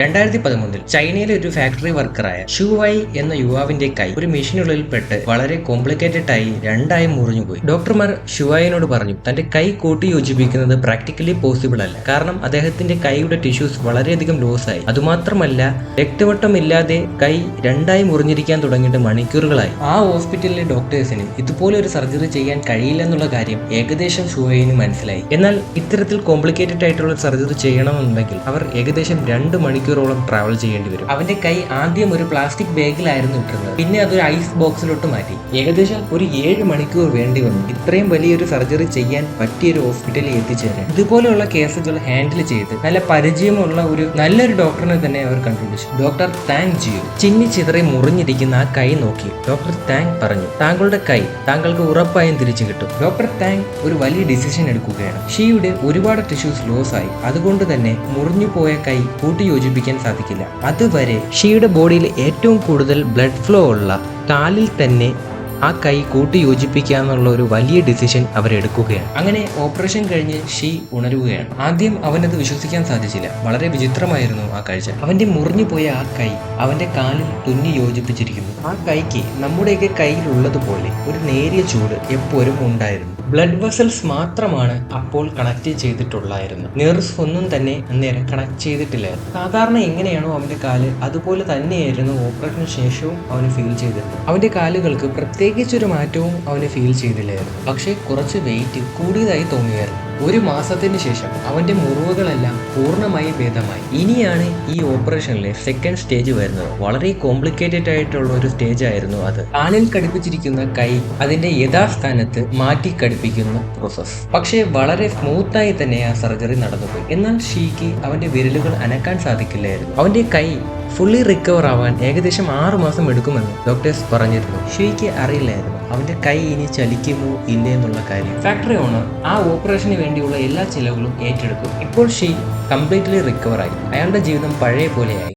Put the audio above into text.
2013 ചൈനയിലെ ഒരു ഫാക്ടറി വർക്കറായ ഷുവൈ എന്ന യുവാവിന്റെ കൈ ഒരു മെഷീനുള്ളിൽ പെട്ട് വളരെ കോംപ്ലിക്കേറ്റഡ് ആയി രണ്ടായി മുറിഞ്ഞുപോയി. ഡോക്ടർമാർ ഷുവൈനോട് പറഞ്ഞു തന്റെ കൈ കൂട്ടി യോജിപ്പിക്കുന്നത് പ്രാക്ടിക്കലി പോസിബിൾ അല്ല, കാരണം അദ്ദേഹത്തിന്റെ കൈയുടെ ടിഷ്യൂസ് വളരെയധികം ലോസ് ആയി. അതുമാത്രമല്ല, രക്തവട്ടമില്ലാതെ കൈ രണ്ടായി മുറിഞ്ഞിരിക്കാൻ തുടങ്ങിയിട്ട് മണിക്കൂറുകളായി. ആ ഹോസ്പിറ്റലിലെ ഡോക്ടേഴ്സിന് ഇതുപോലെ ഒരു സർജറി ചെയ്യാൻ കഴിയില്ലെന്നുള്ള കാര്യം ഏകദേശം ഷുവൈന് മനസ്സിലായി. എന്നാൽ ഇത്തരത്തിൽ കോംപ്ലിക്കേറ്റഡ് ആയിട്ടുള്ള സർജറി ചെയ്യണമെന്നുണ്ടെങ്കിൽ അവർ ഏകദേശം 2 മണിക്കൂറോളം ട്രാവൽ ചെയ്യേണ്ടി വരും. അവന്റെ കൈ ആദ്യം ഒരു പ്ലാസ്റ്റിക് ബാഗിലായിരുന്നു ഇട്ടിരുന്നത്, പിന്നെ അതൊരു ഐസ് ബോക്സിലോട്ട് മാറ്റി. ഏകദേശം ഒരു 7 മണിക്കൂർ വേണ്ടി വന്നു ഇത്രയും വലിയൊരു സർജറി ചെയ്യാൻ പറ്റിയൊരു ഹോസ്പിറ്റലിൽ എത്തിച്ചേരാൻ. ഇതുപോലെയുള്ള കേസുകൾ ഹാൻഡിൽ ചെയ്ത് നല്ല പരിചയമുള്ള നല്ലൊരു ഡോക്ടറിനെ തന്നെ അവർ കണ്ടുപിടിച്ചു. ഡോക്ടർ താങ് ജിയോ. ചിന്നി ചിതറി മുറിഞ്ഞിരിക്കുന്ന ആ കൈ നോക്കി ഡോക്ടർ താങ് പറഞ്ഞു, താങ്കളുടെ കൈ താങ്കൾക്ക് ഉറപ്പായും തിരിച്ചു കിട്ടും. ഡോക്ടർ താങ് ഒരു വലിയ ഡിസിഷൻ എടുക്കുകയാണ്. ഷീയുടെ ഒരുപാട് ടിഷ്യൂസ് ലോസ് ആയി, അതുകൊണ്ട് തന്നെ മുറിഞ്ഞു പോയ കൈ കൂട്ടി യോജിപ്പിക്കാൻ സാധിക്കില്ല. അതുവരെ ഷീയുടെ ബോഡിയിൽ ഏറ്റവും കൂടുതൽ ബ്ലഡ് ഫ്ലോ ഉള്ള കാലിൽ തന്നെ ആ കൈ കൂട്ടി യോജിപ്പിക്കാന്നുള്ള ഒരു വലിയ ഡിസിഷൻ അവരെടുക്കുകയാണ്. അങ്ങനെ ഓപ്പറേഷൻ കഴിഞ്ഞ് ഷീ ഉണരുകയാണ്. ആദ്യം അവനത് വിശ്വസിക്കാൻ സാധിച്ചില്ല. വളരെ വിചിത്രമായിരുന്നു ആ കാഴ്ച. അവന്റെ മുറിഞ്ഞു പോയ ആ കൈ അവന്റെ കാലിൽ തുന്നി യോജിപ്പിച്ചിരിക്കുന്നു. ആ കൈക്ക് നമ്മുടെയൊക്കെ കയ്യിലുള്ളതുപോലെ ഒരു നേരിയ ചൂട് എപ്പോഴും ഉണ്ടായിരുന്നു. ബ്ലഡ് വെസൽസ് മാത്രമാണ് അപ്പോൾ കണക്ട് ചെയ്തിട്ടുള്ളായിരുന്നു. നെർവ്സ് ഒന്നും തന്നെ അന്നേരം കണക്ട് ചെയ്തിട്ടില്ലായിരുന്നു. സാധാരണ എങ്ങനെയാണോ അവന്റെ കാല് അതുപോലെ തന്നെയായിരുന്നു ഓപ്പറേഷന് ശേഷവും അവന് ഫീൽ ചെയ്തിരുന്നത്. അവന്റെ കാലുകൾക്ക് പ്രത്യേകിച്ചൊരു മാറ്റവും അവന് ഫീൽ ചെയ്തില്ലായിരുന്നു. പക്ഷേ കുറച്ച് വെയിറ്റ് കൂടിയതായി തോന്നിയായിരുന്നു. 1 മാസത്തിന് ശേഷം അവന്റെ മുറിവുകളെല്ലാം പൂർണ്ണമായി ഭേദമായി. ഇനിയാണ് ഈ ഓപ്പറേഷനിലെ സെക്കൻഡ് സ്റ്റേജ് വരുന്നത്. വളരെ കോംപ്ലിക്കേറ്റഡ് ആയിട്ടുള്ള ഒരു സ്റ്റേജ് ആയിരുന്നു അത്. കാലിൽ ഘടിപ്പിച്ചിരിക്കുന്ന കൈ അതിന്റെ യഥാസ്ഥാനത്ത് മാറ്റി ഘടിപ്പിക്കുന്ന പ്രോസസ്. പക്ഷേ വളരെ സ്മൂത്തായി തന്നെ ആ സർജറി നടന്നുപോയി. എന്നാൽ ഷീക്ക് അവന്റെ വിരലുകൾ അനക്കാൻ സാധിക്കില്ലായിരുന്നു. അവന്റെ കൈ ഫുള്ളി റിക്കവർ ആവാൻ ഏകദേശം 6 മാസം എടുക്കുമെന്ന് ഡോക്ടേഴ്സ് പറഞ്ഞിരുന്നു. ഷീക്ക് അറിയില്ലായിരുന്നു അവന്റെ കൈ ഇനി ചലിക്കുമോ ഇല്ലേ എന്നുള്ള കാര്യം. ഫാക്ടറി ഓണർ ആ ഓപ്പറേഷന് വേണ്ടിയുള്ള എല്ലാ ചിലവുകളും ഏറ്റെടുത്തു. ഇപ്പോൾ ഷീ കംപ്ലീറ്റ്ലി റിക്കവർ ആയി. അയാളുടെ ജീവിതം പഴയ പോലെയായി.